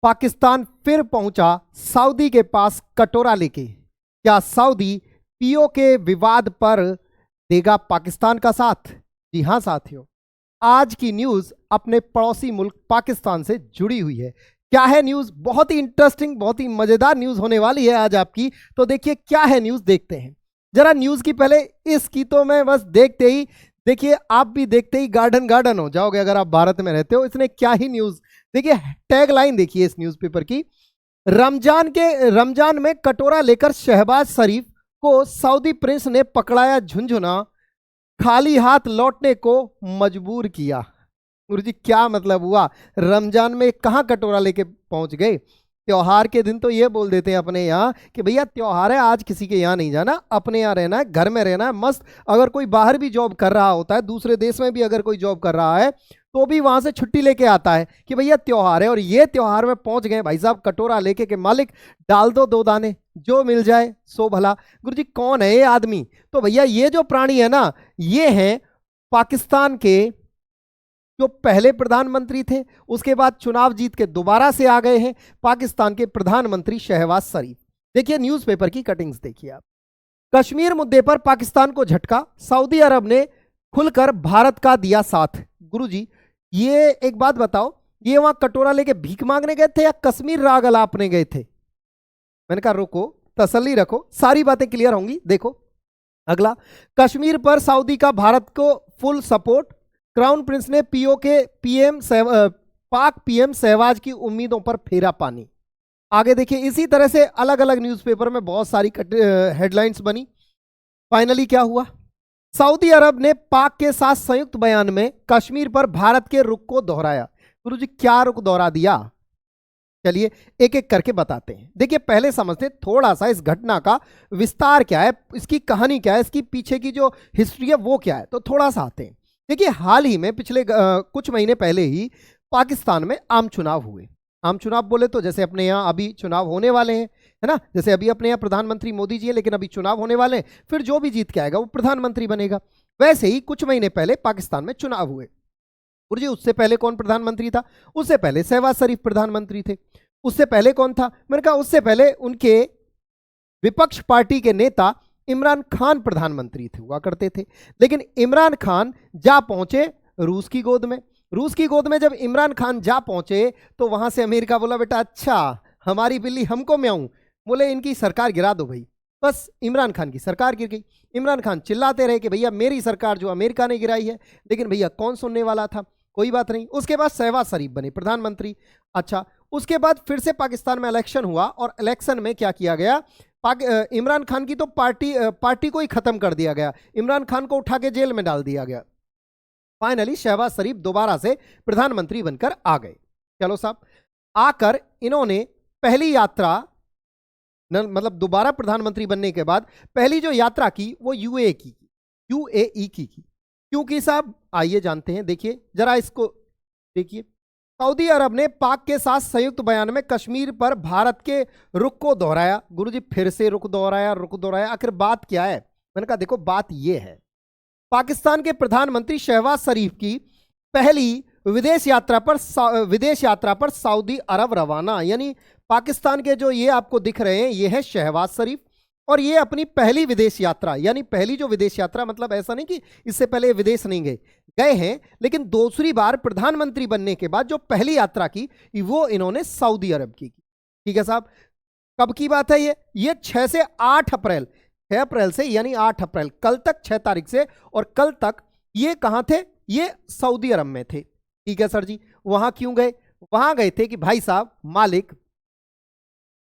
पाकिस्तान फिर पहुंचा सऊदी के पास कटोरा लेके। क्या सऊदी पीओके विवाद पर देगा पाकिस्तान का साथ? जी हां साथियों, आज की न्यूज अपने पड़ोसी मुल्क पाकिस्तान से जुड़ी हुई है। क्या है न्यूज? बहुत ही इंटरेस्टिंग, बहुत ही मजेदार न्यूज होने वाली है आज आपकी। तो देखिए क्या है न्यूज, देखते हैं जरा न्यूज की। पहले इसकी तो मैं बस देखते ही, देखिए आप भी देखते ही गार्डन गार्डन हो जाओगे अगर आप भारत में रहते हो। इसने क्या ही न्यूज, देखिए टैग लाइन देखिए इस न्यूज़पेपर की। रमजान में कटोरा लेकर शहबाज शरीफ को सऊदी प्रिंस ने पकड़ाया झुंझुना, खाली हाथ लौटने को मजबूर किया। गुरुजी क्या मतलब हुआ? रमजान में कहां कटोरा लेके पहुंच गए? त्योहार के दिन तो ये बोल देते हैं अपने यहाँ कि भैया त्योहार है, आज किसी के यहाँ नहीं जाना, अपने यहाँ रहना है, घर में रहना है मस्त। अगर कोई बाहर भी जॉब कर रहा होता है, दूसरे देश में भी अगर कोई जॉब कर रहा है, तो भी वहां से छुट्टी लेके आता है कि भैया त्योहार है। और ये त्योहार में पहुंच गए भाई साहब कटोरा लेके के मालिक डाल दो 2 दाने, जो मिल जाए सो भला। गुरुजी कौन है ये आदमी? तो भैया ये जो प्राणी है ना, ये है पाकिस्तान के जो पहले प्रधानमंत्री थे, उसके बाद चुनाव जीत के दोबारा से आ गए हैं पाकिस्तान के प्रधानमंत्री शहबाज शरीफ। देखिए न्यूज़पेपर की कटिंग्स देखिए आप। कश्मीर मुद्दे पर पाकिस्तान को झटका, सऊदी अरब ने खुलकर भारत का दिया साथ। गुरुजी ये एक बात बताओ, ये वहां कटोरा लेके भीख मांगने गए थे या कश्मीर राग अलापने गए थे? मैंने कहा रुको, तसल्ली रखो, सारी बातें क्लियर होंगी। देखो अगला, कश्मीर पर सऊदी का भारत को फुल सपोर्ट, क्राउन प्रिंस ने पाक पीएम शहबाज की उम्मीदों पर फेरा पानी। आगे देखिए इसी तरह से अलग अलग न्यूज़पेपर में बहुत सारी हेडलाइंस बनी। फाइनली क्या हुआ? सऊदी अरब ने पाक के साथ संयुक्त बयान में कश्मीर पर भारत के रुख को दोहराया। गुरुजी क्या रुख दोहरा दिया? चलिए एक एक करके बताते हैं। देखिए पहले समझते हैं थोड़ा सा इस घटना का विस्तार क्या है, इसकी कहानी क्या है, इसकी पीछे की जो हिस्ट्री है वो क्या है। तो थोड़ा सा आते हैं। देखिए हाल ही में पिछले कुछ महीने पहले ही पाकिस्तान में आम चुनाव हुए। आम चुनाव बोले तो जैसे अपने यहाँ अभी चुनाव होने वाले हैं, है ना, जैसे अभी अपने यहाँ प्रधानमंत्री मोदी जी है, लेकिन अभी चुनाव होने वाले हैं, फिर जो भी जीत के आएगा वो प्रधानमंत्री बनेगा। वैसे ही कुछ महीने पहले पाकिस्तान में चुनाव हुए। और जी उससे पहले कौन प्रधानमंत्री था? उससे पहले शहबाज शरीफ प्रधानमंत्री थे। उससे पहले कौन था? मैंने कहा उससे पहले उनके विपक्ष पार्टी के नेता इमरान खान प्रधानमंत्री थे, हुआ करते थे। लेकिन इमरान खान जा पहुंचे रूस की गोद में। रूस की गोद में जब इमरान खान जा पहुंचे तो वहां से अमेरिका बोला बेटा अच्छा हमारी बिल्ली हमको म्याऊं, बोले इनकी सरकार गिरा दो भाई। बस इमरान खान की सरकार गिर गई। इमरान खान चिल्लाते रहे कि भैया मेरी सरकार जो अमेरिका ने गिराई है, लेकिन भैया कौन सुनने वाला था? कोई बात नहीं। उसके बाद शहबाज शरीफ बने प्रधानमंत्री। अच्छा उसके बाद फिर से पाकिस्तान में इलेक्शन हुआ और इलेक्शन में क्या किया गया? इमरान खान की तो पार्टी को ही खत्म कर दिया गया, इमरान खान को उठा के जेल में डाल दिया गया। फाइनली शहबाज शरीफ दोबारा से प्रधानमंत्री बनकर आ गए। चलो साहब, आकर इन्होंने पहली यात्रा, मतलब दोबारा प्रधानमंत्री बनने के बाद पहली जो यात्रा की वो यूएई की। क्यों की साहब? आइए जानते हैं। देखिए जरा इसको देखिए। सऊदी अरब ने पाक के साथ संयुक्त बयान में कश्मीर पर भारत के रुख को दोहराया। गुरुजी फिर से रुख दोहराया, आखिर बात क्या है? मैंने कहा देखो बात यह है, पाकिस्तान के प्रधानमंत्री शहबाज शरीफ की पहली विदेश यात्रा पर सऊदी अरब रवाना। यानी पाकिस्तान के जो ये आपको दिख रहे हैं ये है शहबाज शरीफ, और ये अपनी पहली विदेश यात्रा, यानी पहली जो विदेश यात्रा, मतलब ऐसा नहीं कि इससे पहले विदेश नहीं गए हैं, लेकिन दूसरी बार प्रधानमंत्री बनने के बाद जो पहली यात्रा की वो इन्होंने सऊदी अरब की। ठीक है साहब, कब की बात है ये 6 से 8 अप्रैल, 6 अप्रैल से यानी 8 अप्रैल, कल तक 6 तारीख से, और कल तक ये कहां थे? ये सऊदी अरब में थे। ठीक है सर जी, वहां क्यों गए? वहां गए थे कि भाई साहब मालिक,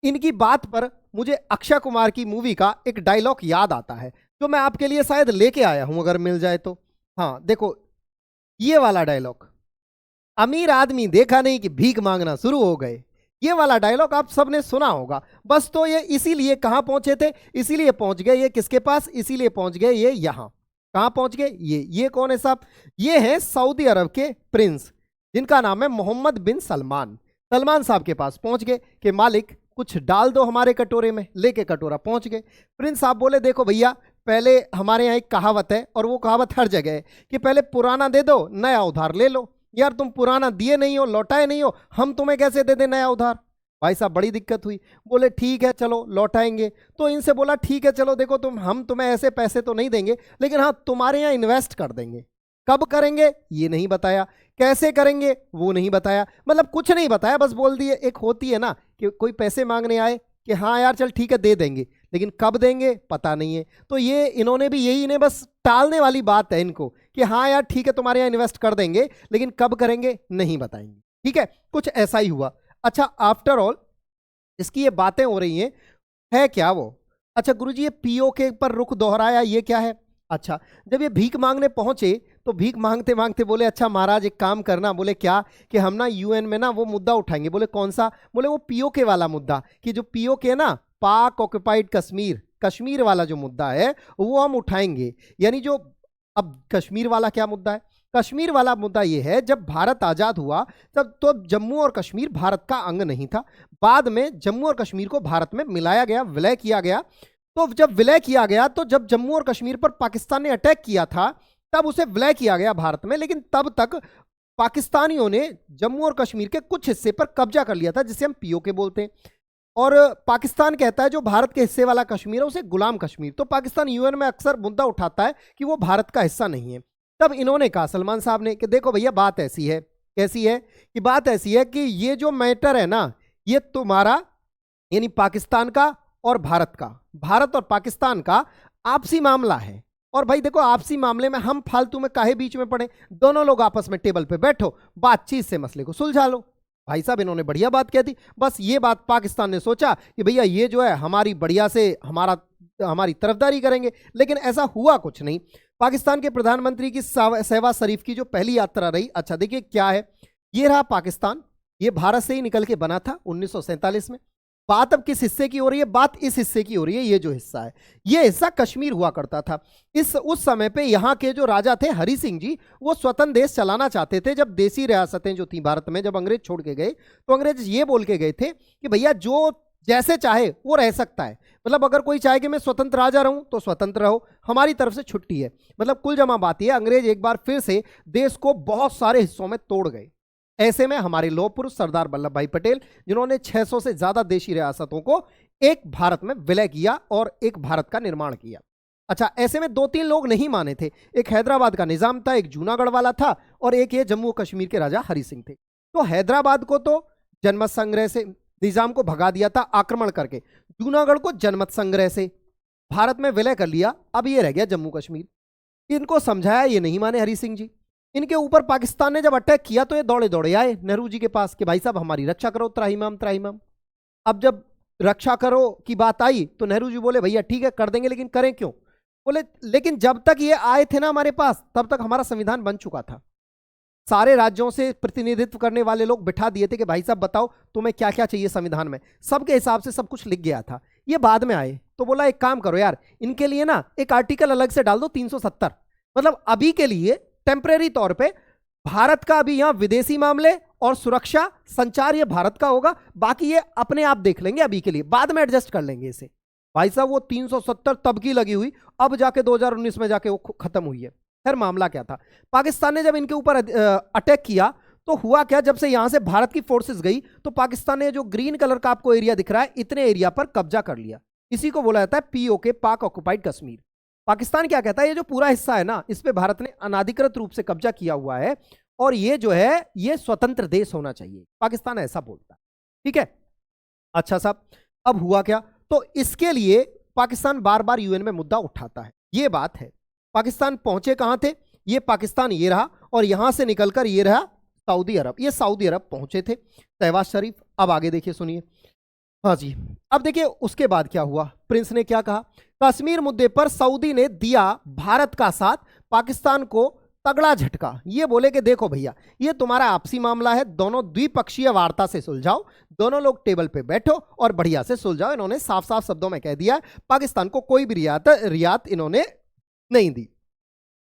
इनकी बात पर मुझे अक्षय कुमार की मूवी का एक डायलॉग याद आता है जो मैं आपके लिए शायद लेके आया हूं अगर मिल जाए तो। हाँ देखो ये वाला डायलॉग, अमीर आदमी देखा नहीं कि भीख मांगना शुरू हो गए, ये वाला डायलॉग आप सबने सुना होगा। बस तो ये इसीलिए कहां पहुंचे थे? इसीलिए पहुंच गए ये किसके पास? इसीलिए पहुंच गए ये यहां। कहां पहुंच गए? ये कौन है साहब? ये है सऊदी अरब के प्रिंस, जिनका नाम है मोहम्मद बिन सलमान। सलमान साहब के पास पहुंच गए कि मालिक कुछ डाल दो हमारे कटोरे में। लेके कटोरा पहुंच गए। प्रिंस साहब बोले देखो भैया, पहले हमारे यहाँ एक कहावत है, और वो कहावत हर जगह है कि पहले पुराना दे दो, नया उधार ले लो। यार तुम पुराना दिए नहीं हो, लौटाए नहीं हो, हम तुम्हें कैसे दे दे नया उधार? भाई साहब बड़ी दिक्कत हुई। बोले ठीक है चलो लौटाएंगे। तो इनसे बोला ठीक है चलो देखो हम तुम्हें ऐसे पैसे तो नहीं देंगे, लेकिन हाँ तुम्हारे यहाँ इन्वेस्ट कर देंगे। कब करेंगे ये नहीं बताया, कैसे करेंगे वो नहीं बताया, मतलब कुछ नहीं बताया, बस बोल दिए। एक होती है ना कि कोई पैसे मांगने आए कि हाँ यार चल ठीक है दे देंगे, लेकिन कब देंगे पता नहीं है। तो ये इन्होंने भी यही, इन्हें बस टालने वाली बात है इनको कि हाँ यार ठीक है तुम्हारे यहाँ इन्वेस्ट कर देंगे, लेकिन कब करेंगे नहीं बताएंगे। ठीक है, कुछ ऐसा ही हुआ। अच्छा आफ्टर ऑल इसकी ये बातें हो रही हैं, है क्या वो? अच्छा गुरुजी ये पीओके पर रुख दोहराया, ये क्या है? अच्छा जब ये भीख मांगने पहुंचे तो भीख मांगते मांगते बोले अच्छा महाराज एक काम करना। बोले क्या? कि हम ना यूएन में ना वो मुद्दा उठाएंगे। बोले कौन सा? बोले वो पीओके वाला मुद्दा, कि जो पीओके ना पाक ऑक्युपाइड कश्मीर, कश्मीर वाला जो मुद्दा है वो हम उठाएंगे। यानी जो अब कश्मीर वाला क्या मुद्दा है? कश्मीर वाला मुद्दा ये है जब भारत आजाद हुआ तब तो जम्मू और कश्मीर भारत का अंग नहीं था। बाद में जम्मू और कश्मीर को भारत में मिलाया गया, विलय किया गया। तो जब विलय किया गया तो जब जम्मू और कश्मीर पर पाकिस्तान ने अटैक किया था तब उसे विलय किया गया भारत में, लेकिन तब तक पाकिस्तानियों ने जम्मू और कश्मीर के कुछ हिस्से पर कब्जा कर लिया था, जिसे हम पीओके बोलते हैं। और पाकिस्तान कहता है जो भारत के हिस्से वाला कश्मीर है उसे गुलाम कश्मीर। तो पाकिस्तान यूएन में अक्सर मुद्दा उठाता है कि वो भारत का हिस्सा नहीं है। तब इन्होंने कहा सलमान साहब ने कि देखो भैया बात ऐसी है, कैसी है कि बात ऐसी है कि ये जो मैटर है ना ये तुम्हारा यानी पाकिस्तान का और भारत का, भारत और पाकिस्तान का आपसी मामला है। और भाई देखो आपसी मामले में हम फालतू में काहे बीच में पड़े, दोनों लोग आपस में टेबल पे बैठो, बातचीत से मसले को सुलझा लो। भाई साहब इन्होंने बढ़िया बात कह दी। बस ये बात पाकिस्तान ने सोचा कि भैया ये जो है हमारी बढ़िया से हमारी तरफदारी करेंगे, लेकिन ऐसा हुआ कुछ नहीं। पाकिस्तान के प्रधानमंत्री की शहबाज शरीफ की जो पहली यात्रा रही, अच्छा देखिए क्या है, ये रहा पाकिस्तान, ये भारत से ही निकल के बना था 1947 में। बात अब किस हिस्से की हो रही है? बात इस हिस्से की हो रही है। ये जो हिस्सा है ये हिस्सा कश्मीर हुआ करता था। उस समय पे यहाँ के जो राजा थे हरि सिंह जी, वो स्वतंत्र देश चलाना चाहते थे। जब देसी रियासतें जो थी भारत में जब अंग्रेज छोड़ के गए तो अंग्रेज ये बोल के गए थे कि भैया जो जैसे चाहे वो रह सकता है, मतलब अगर कोई चाहे कि मैं स्वतंत्र राजा रहूं तो स्वतंत्र रहो, हमारी तरफ से छुट्टी है। मतलब कुल जमा बात यह, अंग्रेज एक बार फिर से देश को बहुत सारे हिस्सों में तोड़ गए। ऐसे में हमारे लौह पुरुष सरदार वल्लभ भाई पटेल, जिन्होंने 600 से ज्यादा देशी रियासतों को एक भारत में विलय किया और एक भारत का निर्माण किया। अच्छा ऐसे में 2-3 लोग नहीं माने थे, एक हैदराबाद का निजाम था, एक जूनागढ़ वाला था और एक ये जम्मू कश्मीर के राजा हरि सिंह थे। तो हैदराबाद को तो जनमत संग्रह से निजाम को भगा दिया था आक्रमण करके, जूनागढ़ को जनमत संग्रह से भारत में विलय कर लिया। अब ये रह गया जम्मू कश्मीर। इनको समझाया, ये नहीं माने हरि सिंह जी। इनके ऊपर पाकिस्तान ने जब अटैक किया तो ये दौड़े दौड़े आए नेहरू जी के पास कि भाई साहब हमारी रक्षा करो, त्राहिमाम त्राहिमाम। अब जब रक्षा करो की बात आई तो नेहरू जी बोले भैया ठीक है कर देंगे, लेकिन करें क्यों? बोले लेकिन जब तक ये आए थे ना हमारे पास तब तक हमारा संविधान बन चुका था, सारे राज्यों से प्रतिनिधित्व करने वाले लोग बिठा दिए थे कि भाई साहब बताओ तुम्हें क्या क्या चाहिए संविधान में, सबके हिसाब से सब कुछ लिख गया था। ये बाद में आए तो बोला एक काम करो यार, इनके लिए ना एक आर्टिकल अलग से डाल दो 370, मतलब अभी के लिए टेम्परेरी तौर पे भारत का अभी यहां विदेशी मामले और सुरक्षा संचार ये भारत का होगा, बाकी ये अपने आप देख लेंगे, अभी के लिए बाद में एडजस्ट कर लेंगे इसे। भाई साहब वो 370 तब की लगी हुई, अब जाके 2019 में जाके वो खत्म हुई है। फिर मामला क्या था, पाकिस्तान ने जब इनके ऊपर अटैक किया तो हुआ क्या, जब से यहां से भारत की फोर्सेस गई तो पाकिस्तान ने जो ग्रीन कलर का आपको एरिया दिख रहा है इतने एरिया पर कब्जा कर लिया। इसी को बोला जाता है पीओके, पाक ऑक्युपाइड कश्मीर। पाकिस्तान क्या कहता है, ये जो पूरा हिस्सा है ना इस पे भारत ने अनाधिकृत रूप से कब्जा किया हुआ है और ये जो है ये स्वतंत्र देश होना चाहिए, पाकिस्तान ऐसा बोलता है। ठीक है, अच्छा साहब अब हुआ क्या, तो इसके लिए पाकिस्तान बार बार यूएन में मुद्दा उठाता है। ये बात है, पाकिस्तान पहुंचे कहां थे, ये पाकिस्तान ये रहा और यहां से निकलकर ये रहा सऊदी अरब, ये सऊदी अरब पहुंचे थे शहबाज शरीफ। अब आगे देखिए सुनिए, हाँ जी अब देखिए उसके बाद क्या हुआ, प्रिंस ने क्या कहा, कश्मीर मुद्दे पर सऊदी ने दिया भारत का साथ, पाकिस्तान को तगड़ा झटका। ये बोले कि देखो भैया ये तुम्हारा आपसी मामला है, दोनों द्विपक्षीय वार्ता से सुलझाओ, दोनों लोग टेबल पे बैठो और बढ़िया से सुलझाओ। इन्होंने साफ साफ शब्दों में कह दिया पाकिस्तान को कोई भी रियायत इन्होंने नहीं दी।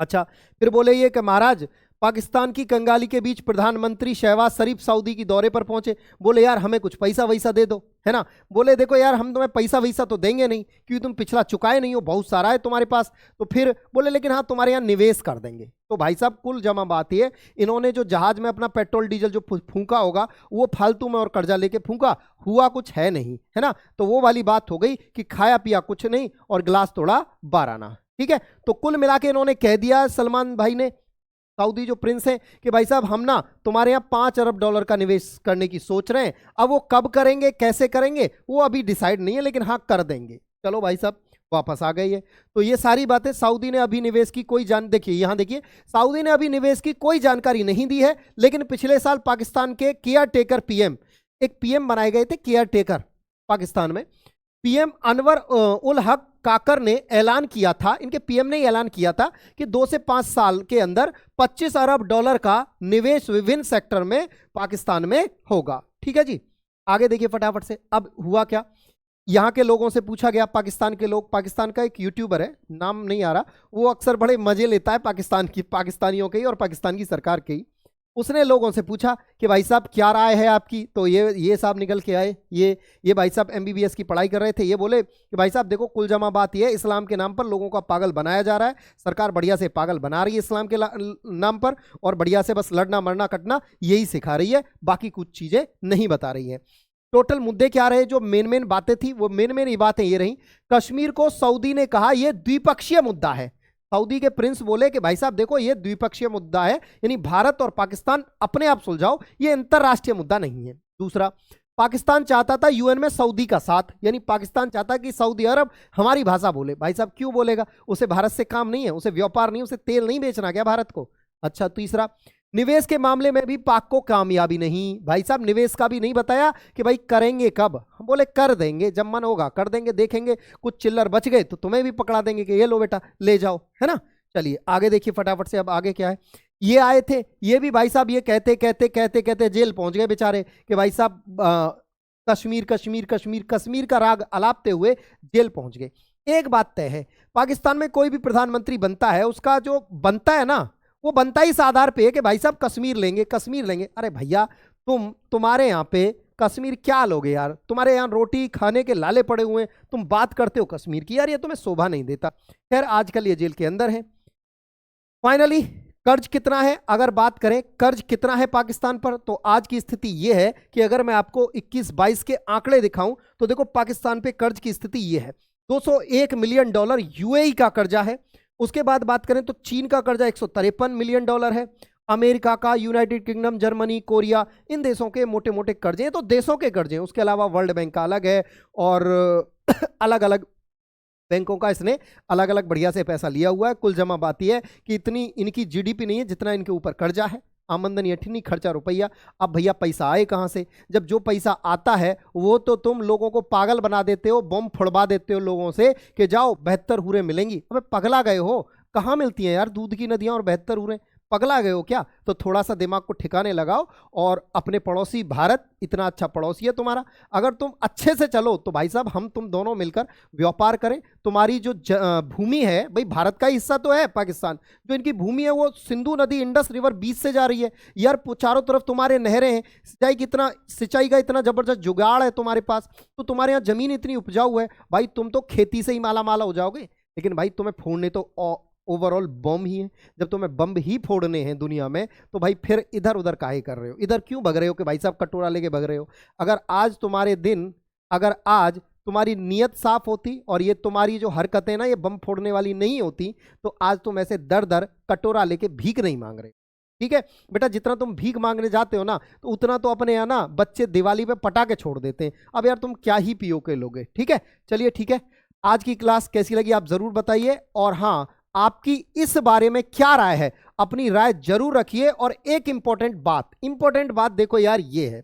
अच्छा फिर बोले ये कि महाराज पाकिस्तान की कंगाली के बीच प्रधानमंत्री शहबाज शरीफ सऊदी की दौरे पर पहुंचे। बोले यार हमें कुछ पैसा वैसा दे दो, है ना। बोले देखो यार हम तुम्हें पैसा वैसा तो देंगे नहीं क्योंकि तुम पिछला चुकाए नहीं हो, बहुत सारा है तुम्हारे पास। तो फिर बोले लेकिन हाँ तुम्हारे यहाँ निवेश कर देंगे। तो भाई साहब कुल जमा बात ये, इन्होंने जो जहाज में अपना पेट्रोल डीजल जो फूंका होगा वो फालतू में और कर्जा लेके फूंका, हुआ कुछ है नहीं, है ना। तो वो वाली बात हो गई कि खाया पिया कुछ नहीं और गिलास तोड़ा 12 आना। ठीक है, तो कुल मिला के इन्होंने कह दिया सलमान भाई ने, सऊदी जो प्रिंस हैं, कि भाई साहब हम ना तुम्हारे यहाँ $5 अरब का निवेश करने की सोच रहे हैं। अब वो कब करेंगे कैसे करेंगे वो अभी डिसाइड नहीं है, लेकिन हाँ कर देंगे। चलो भाई साहब वापस आ गई है। तो ये सारी बातें सऊदी ने अभी निवेश की कोई देखिए यहां देखिए, सऊदी ने अभी निवेश की कोई जानकारी नहीं दी है। लेकिन पिछले साल पाकिस्तान के केयर टेकर पीएम, एक पीएम बनाए गए थे केयर टेकर पाकिस्तान में, पीएम अनवर उल हक काकर ने ऐलान किया था, इनके पीएम ने ऐलान किया था कि 2 से 5 साल के अंदर $25 अरब का निवेश विभिन्न सेक्टर में पाकिस्तान में होगा। ठीक है जी, आगे देखिए फटाफट से। अब हुआ क्या, यहां के लोगों से पूछा गया, पाकिस्तान के लोग, पाकिस्तान का एक यूट्यूबर है, नाम नहीं आ रहा, वो अक्सर बड़े मजे लेता है पाकिस्तानियों के ही और पाकिस्तान की सरकार के ही। उसने लोगों से पूछा कि भाई साहब क्या राय है आपकी। तो ये साहब निकल के आए, ये भाई साहब MBBS की पढ़ाई कर रहे थे। ये बोले कि भाई साहब देखो कुल जमा बात ये है, इस्लाम के नाम पर लोगों का पागल बनाया जा रहा है, सरकार बढ़िया से पागल बना रही है इस्लाम के नाम पर, और बढ़िया से बस लड़ना मरना कटना यही सिखा रही है, बाकी कुछ चीजें नहीं बता रही है। टोटल मुद्दे क्या रहे, जो मेन बातें थी वो मेन बातें ये रही। कश्मीर को सऊदी ने कहा यह द्विपक्षीय मुद्दा है। सऊदी के प्रिंस बोले कि भाई साहब देखो ये द्विपक्षीय मुद्दा है, यानी भारत और पाकिस्तान अपने आप सुलझाओ, ये अंतरराष्ट्रीय मुद्दा नहीं है। दूसरा, पाकिस्तान चाहता था यूएन में सऊदी का साथ, यानी पाकिस्तान चाहता कि सऊदी अरब हमारी भाषा बोले। भाई साहब क्यों बोलेगा, उसे भारत से काम नहीं है, उसे व्यापार नहीं, उसे तेल नहीं बेचना क्या भारत को। अच्छा, तीसरा, निवेश के मामले में भी पाक को कामयाबी नहीं। भाई साहब निवेश का भी नहीं बताया कि भाई करेंगे कब, हम बोले कर देंगे जब मन होगा कर देंगे, देखेंगे कुछ चिल्लर बच गए तो तुम्हें भी पकड़ा देंगे कि ये लो बेटा ले जाओ, है ना। चलिए आगे देखिए फटाफट से। अब आगे क्या है, ये आए थे, ये भी भाई साहब ये कहते जेल पहुंच गए बेचारे कि भाई साहब कश्मीर कश्मीर कश्मीर कश्मीर का राग अलापते हुए जेल पहुंच गए। एक बात तय है, पाकिस्तान में कोई भी प्रधानमंत्री बनता है उसका जो बनता है ना वो बनता ही इस आधार पे है कि भाई साहब कश्मीर लेंगे कश्मीर लेंगे। अरे भैया तुम्हारे यहाँ पे कश्मीर क्या लोगे यार, तुम्हारे यहाँ रोटी खाने के लाले पड़े हुए हैं, तुम बात करते हो कश्मीर की, यार ये तुम्हें शोभा नहीं देता। खैर आजकल ये जेल के अंदर है। फाइनली कर्ज कितना है, अगर बात करें कर्ज कितना है पाकिस्तान पर, तो आज की स्थिति ये है कि अगर मैं आपको 21-22 के आंकड़े दिखाऊं तो देखो पाकिस्तान पे कर्ज की स्थिति ये है, $201 मिलियन UAE का कर्जा है। उसके बाद बात करें तो चीन का कर्जा $153 मिलियन है, अमेरिका का, यूनाइटेड किंगडम, जर्मनी, कोरिया, इन देशों के मोटे मोटे कर्जे हैं। तो देशों के कर्जे हैं, उसके अलावा वर्ल्ड बैंक का अलग है और अलग अलग बैंकों का इसने अलग अलग बढ़िया से पैसा लिया हुआ है। कुल जमा बात यह है कि इतनी इनकी जीडीपी नहीं है जितना इनके ऊपर कर्जा है, आमदनी अठनी खर्चा रुपया। अब भैया पैसा आए कहाँ से, जब जो पैसा आता है वो तो तुम लोगों को पागल बना देते हो, बम फोड़वा देते हो लोगों से कि जाओ 72 हुरें मिलेंगी। अबे पगला गए हो, कहाँ मिलती हैं यार दूध की नदियाँ और 72 हुरें, पगला गए हो क्या। तो थोड़ा सा दिमाग को ठिकाने लगाओ और अपने पड़ोसी भारत इतना अच्छा पड़ोसी है तुम्हारा, अगर तुम अच्छे से चलो तो भाई साहब हम तुम दोनों मिलकर व्यापार करें। तुम्हारी जो भूमि है भाई भारत का हिस्सा तो है पाकिस्तान, जो इनकी भूमि है वो सिंधु नदी इंडस रिवर बीच से जा रही है यार, चारों तरफ तुम्हारे नहरें हैं, सिंचाई का इतना जबरदस्त जुगाड़ है तुम्हारे पास, तो तुम्हारे यहाँ जमीन इतनी उपजाऊ है भाई, तुम तो खेती से ही माला माला हो जाओगे। लेकिन भाई तुम्हें फोड़ने तो ओवरऑल बम ही है, जब तुम्हें बम ही फोड़ने हैं दुनिया में तो भाई फिर इधर उधर काहे कर रहे हो, इधर क्यों भग रहे हो कि भाई साहब कटोरा लेके भग रहे हो। अगर आज तुम्हारी नीयत साफ होती और ये तुम्हारी जो हरकतें ना ये बम फोड़ने वाली नहीं होती तो आज तुम ऐसे दर दर कटोरा लेके भीख नहीं मांग रहे। ठीक है बेटा, जितना तुम भीख मांगने जाते हो ना तो उतना तो अपने यहाँ ना बच्चे दिवाली पे पटाखे छोड़ देते हैं। अब यार तुम क्या ही पियो के लोगे। ठीक है चलिए ठीक है, आज की क्लास कैसी लगी आप जरूर बताइए, और हाँ आपकी इस बारे में क्या राय है अपनी राय जरूर रखिए। और एक इंपॉर्टेंट बात देखो यार, ये है,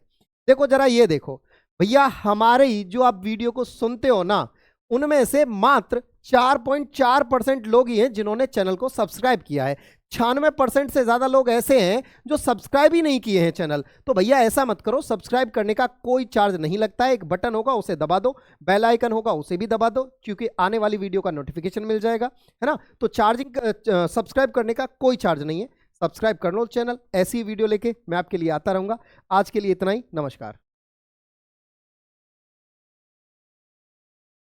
देखो जरा ये देखो भैया, हमारे जो आप वीडियो को सुनते हो ना उनमें से मात्र 4.4% लोग ही हैं जिन्होंने चैनल को सब्सक्राइब किया है, 96% से ज्यादा लोग ऐसे हैं जो सब्सक्राइब ही नहीं किए हैं चैनल। तो भैया ऐसा मत करो, सब्सक्राइब करने का कोई चार्ज नहीं लगता है, एक बटन होगा उसे दबा दो, बेल आइकन होगा उसे भी दबा दो, क्योंकि आने वाली वीडियो का नोटिफिकेशन मिल जाएगा, है ना। तो सब्सक्राइब करने का कोई चार्ज नहीं है, सब्सक्राइब कर लो चैनल, ऐसी वीडियो लेके मैं आपके लिए आता रहूंगा। आज के लिए इतना ही, नमस्कार।